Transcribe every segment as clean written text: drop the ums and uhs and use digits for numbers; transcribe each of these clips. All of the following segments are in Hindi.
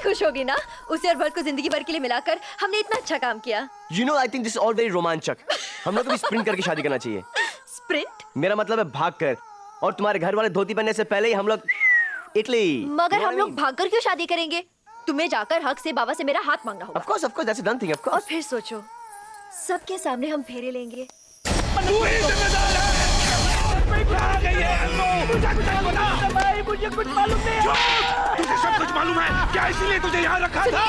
खुश होगी ना? उसे और भरत को जिंदगी भर के लिए मिलाकर हमने इतना अच्छा काम किया। You know, I think this is all very रोमांचक। हम लोग को भी स्प्रिंट करके शादी करना चाहिए। स्प्रिंट? मेरा मतलब है भाग कर, और तुम्हारे घर वाले धोती पहनने से पहले ही हम लोग इटली। मगर हम लोग भागकर क्यों शादी करेंगे? तुम्हें जाकर हक से बाबा से मेरा हाथ मांगना होगा। Of course, that's a done thing, of और course। फिर सोचो, सबके सामने हम फेरे लेंगे। मुझे कुछ मालूम नहीं है। तुझे सब कुछ मालूम है क्या? इसीलिए तुझे यहाँ रखा था।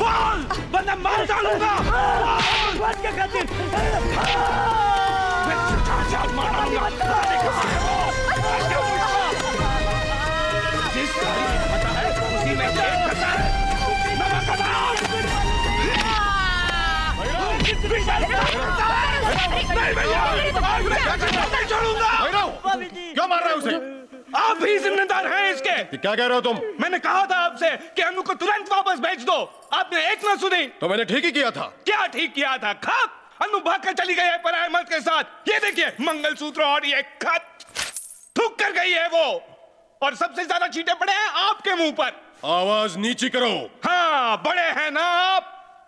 बोल, वरना मार डालूंगा। बोल क्या खातिर? मैं तुझे जान मार डालूंगा। कहाँ है वो? जिस तारीख को पता है उसी में खेत करता है। नहीं भैया, नहीं छोड़ूंगा। क्यों मार रहे हो उसे? आप भी जिम्मेदार हैं इसके। क्या कह रहे हो तुम? मैंने कहा था आपसे कि अनु को तुरंत वापस भेज दो। आपने एक ना सुनी। तो मैंने ठीक ही किया था। क्या ठीक किया था? खत। अनु भाग कर चली गई है पराये मर्द के साथ। ये देखिए, मंगलसूत्र और ये खत। थूक कर गई है वो, और सबसे ज्यादा छींटे पड़े हैं आपके मुंह पर। आवाज नीची करो। हाँ, बड़े हैं ना आप,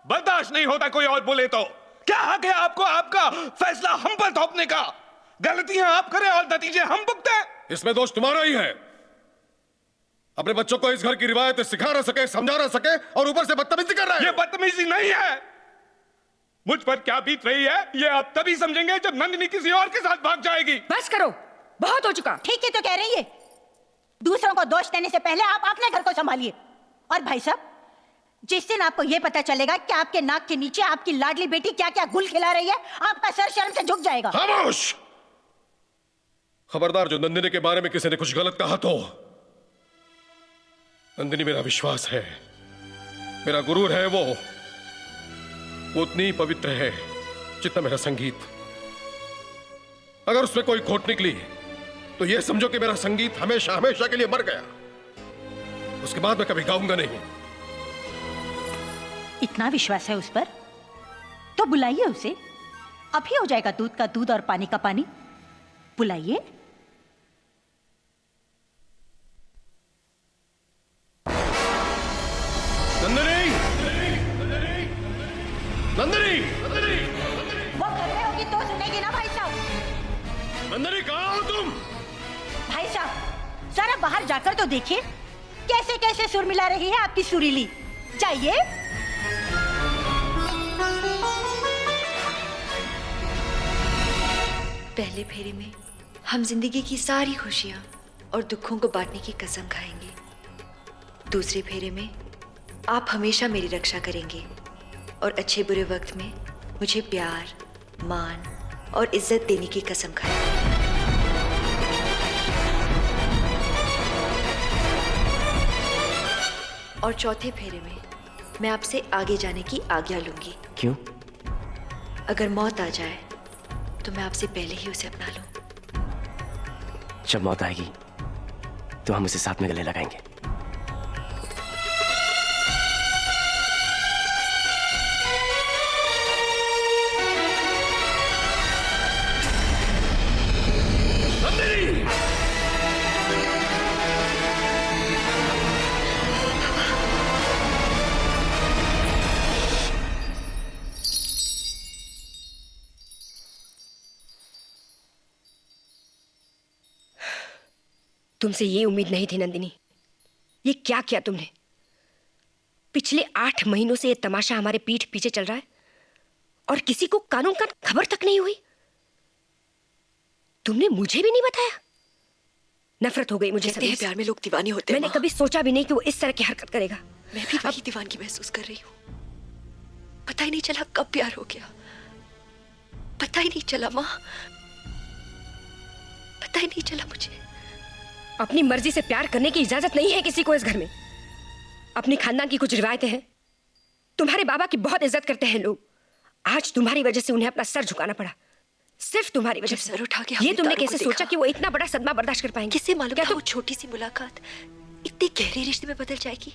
बर्दाश्त नहीं होता कोई और बोले तो। क्या हक है आपको आपका फैसला हम पर थोपने का? गलतियां आप करें और नतीजे हम भुगते। इसमें दोष तुम्हारा ही है। अपने बच्चों को इस घर की रिवायत सिखा ना सके, समझा ना सके, और ऊपर से बदतमीजी कर रहे हैं। ये बदतमीजी नहीं है। मुझ पर क्या बीत रही है ये आप तभी समझेंगे जब नंदिनी किसी और के साथ भाग जाएगी। बस करो, बहुत हो चुका। ठीक है तो कह रही है। दूसरों को दोष देने से पहले आप अपने घर को संभालिए। और भाई साहब, जिस दिन आपको यह पता चलेगा कि आपके नाक के नीचे आपकी लाडली बेटी क्या क्या गुल खिला रही है, आपका सर शर्म से झुक जाएगा। खामोश! खबरदार, जो नंदिनी के बारे में किसी ने कुछ गलत कहा तो। नंदिनी मेरा विश्वास है, मेरा गुरूर है। वो उतनी पवित्र है जितना मेरा संगीत। अगर उसमें कोई खोट निकली तो यह समझो कि मेरा संगीत हमेशा हमेशा के लिए मर गया। उसके बाद मैं कभी गाऊंगा नहीं। इतना विश्वास है उस पर तो बुलाइए उसे। अभी हो जाएगा दूध का दूध और पानी का पानी। बुलाइए। नंदिनी! नंदिनी! वो घर में होगी तो सुनेगी ना भाई साहब। नंदिनी, कहाँ हो तुम? भाई साहब, जरा बाहर जाकर तो देखिए कैसे कैसे सुर मिला रही है आपकी सुरीली। जाइए। पहले फेरे में हम जिंदगी की सारी खुशियां और दुखों को बांटने की कसम खाएंगे। दूसरे फेरे में आप हमेशा मेरी रक्षा करेंगे और अच्छे बुरे वक्त में मुझे प्यार, मान और इज्जत देने की कसम खाएंगे। और चौथे फेरे में मैं आपसे आगे जाने की आज्ञा लूंगी। क्यों? अगर मौत आ जाए तो मैं आपसे पहले ही उसे अपना लूं। जब मौत आएगी तो हम उसे साथ में गले लगाएंगे। तुमसे ये उम्मीद नहीं थी नंदिनी। ये क्या किया तुमने? पिछले 8 महीनों से ये तमाशा हमारे पीठ पीछे चल रहा है और किसी को कानून का खबर तक नहीं हुई। तुमने मुझे भी नहीं बताया। नफरत हो गई मुझे। कहते हैं प्यार में लोग दीवाने होते हैं। मैंने कभी सोचा भी नहीं कि वो इस तरह की हरकत करेगा। मैं भी वही दीवानगी महसूस कर रही हूँ। पता ही नहीं चला कब प्यार हो गया। पता ही नहीं चला माँ, पता ही नहीं चला मुझे। अपनी मर्जी से प्यार करने की इजाजत नहीं है किसी को इस घर में। अपनी खानदान की कुछ रिवायतें हैं। तुम्हारे बाबा की बहुत इज्जत करते हैं लोग। आज तुम्हारी वजह से उन्हें अपना सर झुकाना पड़ा। सिर्फ तुम्हारी वजह से। सर उठा के ये तुमने कैसे सोचा कि वो इतना बड़ा सदमा बर्दाश्त कर पाएंगे? किससे मालूम क्या था वो छोटी सी मुलाकात इतने गहरे रिश्ते में बदल जाएगी।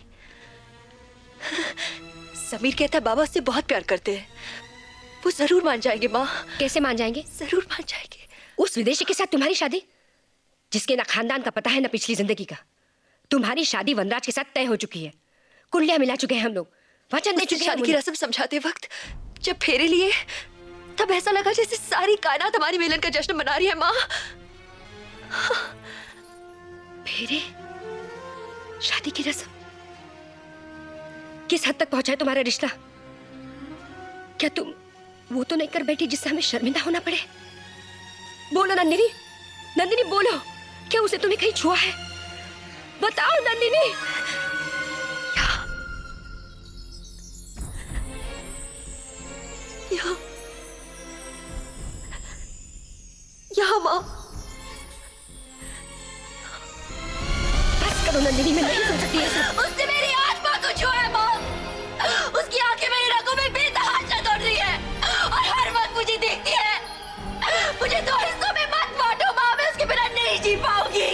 समीर कहता है बाबा उससे बहुत प्यार करते हैं। वो जरूर मान जाएंगे माँ। कैसे मान जाएंगे? जरूर मान जाएंगे। उस विदेशी के साथ तुम्हारी शादी, जिसके ना खानदान का पता है ना पिछली जिंदगी का। तुम्हारी शादी वनराज के साथ तय हो चुकी है। कुंडलियां मिला चुके हैं हम लोग, वचन दे उसकी चुके हैं शादी की रस्म समझाते वक्त जब फेरे लिए तब ऐसा लगा जैसे सारी कायनात हमारी मिलन का जश्न मना रही है माँ। फेरे, शादी की रस्म, किस हद तक पहुंचा है तुम्हारा रिश्ता? क्या तुम वो तो नहीं कर बैठी जिससे हमें शर्मिंदा होना पड़े? बोलो नंदिनी, नंदिनी बोलो, क्या उसे तुम्हें कहीं छुआ है? बताओ नंदिनी। यहाँ यहाँ माँ। बस करो नंदिनी, मैं नहीं सुन सकती ये सब। उसने मेरी आत्मा को छुआ है माँ। उसकी आंखें मेरी रगों में बेतहाशा दौड़ रही है और हर वक्त मुझे देखती है। मुझे दो हिस्सों में मत बांटो माँ, मैं उसके बिना नहीं जी पाऊंगी।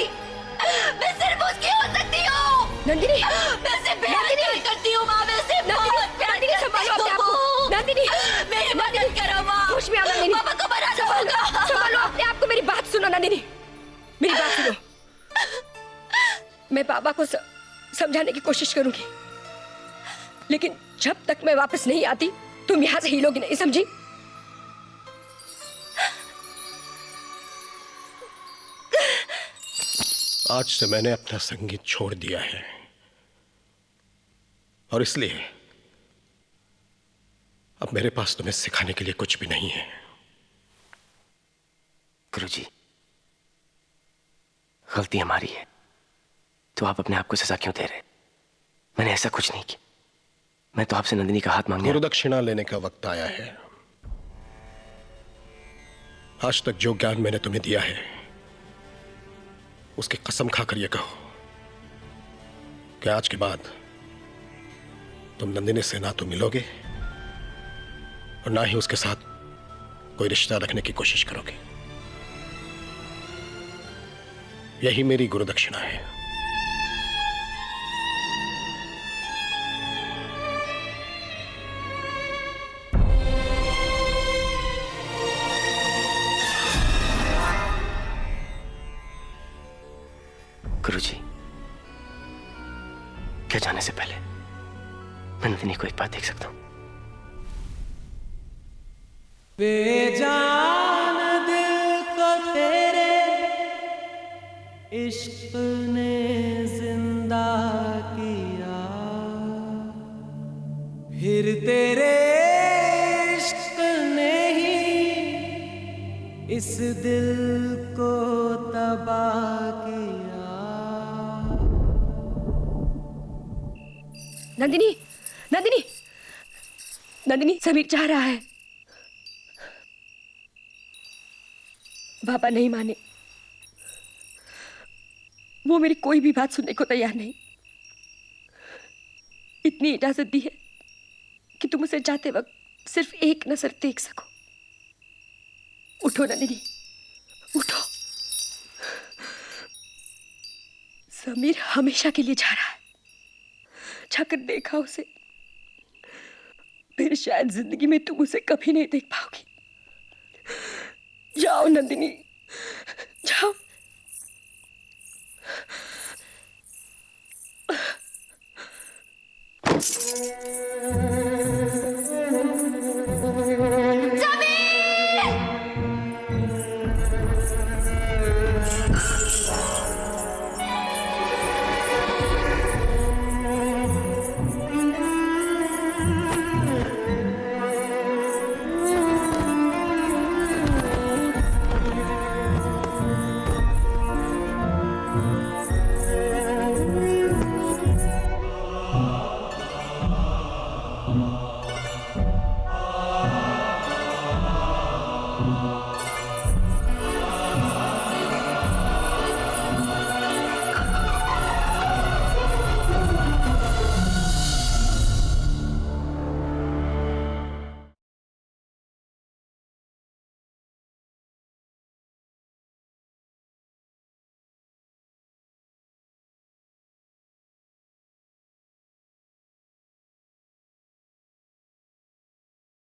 मैं सिर्फ उसकी हो सकती हूँ। नंदिनी, मैं उससे प्यार करती हूँ माँ, मैं उससे बहुत प्यार नंदिनी संभालो अपने आप को। नंदिनी, मेरी मदद करो माँ। होश में आओ नंदिनी। पापा को मनाना होगा। संभालो अपने आप को। मेरी बात सुनो नंदिनी, मेरी बात सुनो। मैं पापा को समझाने की कोशिश करूंगी, लेकिन जब तक मैं वापस नहीं आती तुम यहां से हिलोगी नहीं, समझी? आज से मैंने अपना संगीत छोड़ दिया है और इसलिए अब मेरे पास तुम्हें सिखाने के लिए कुछ भी नहीं है। गुरुजी, गलती हमारी है, तो आप अपने आप को सजा क्यों दे रहे? मैंने ऐसा कुछ नहीं किया। मैं तो आपसे नंदिनी का हाथ मांगने गुरुदक्षिणा लेने का वक्त आया है। आज तक जो ज्ञान मैंने तुम्हें दिया है उसकी कसम खाकर यह कहो कि आज के बाद तुम नंदिनी से ना तो मिलोगे और ना ही उसके साथ कोई रिश्ता रखने की कोशिश करोगे। यही मेरी गुरुदक्षिणा है। गुरुजी, क्या जाने से पहले मैं नंदिनी को एक बार देख सकता हूं? बेजान दिल को तेरे इश्क ने जिंदा किया, फिर तेरे इश्क ने ही इस दिल को तबाह किया। नंदिनी, नंदिनी, नंदिनी, समीर चाह रहा है। पापा नहीं माने, वो मेरी कोई भी बात सुनने को तैयार नहीं। इतनी इजाजत दी है कि तुम उसे जाते वक्त सिर्फ एक नजर देख सको। उठो नंदिनी, उठो। समीर हमेशा के लिए जा रहा है। जाकर देखा उसे, फिर शायद जिंदगी में तुम उसे कभी नहीं देख पाओगी। जाओ नंदिनी, जाओ।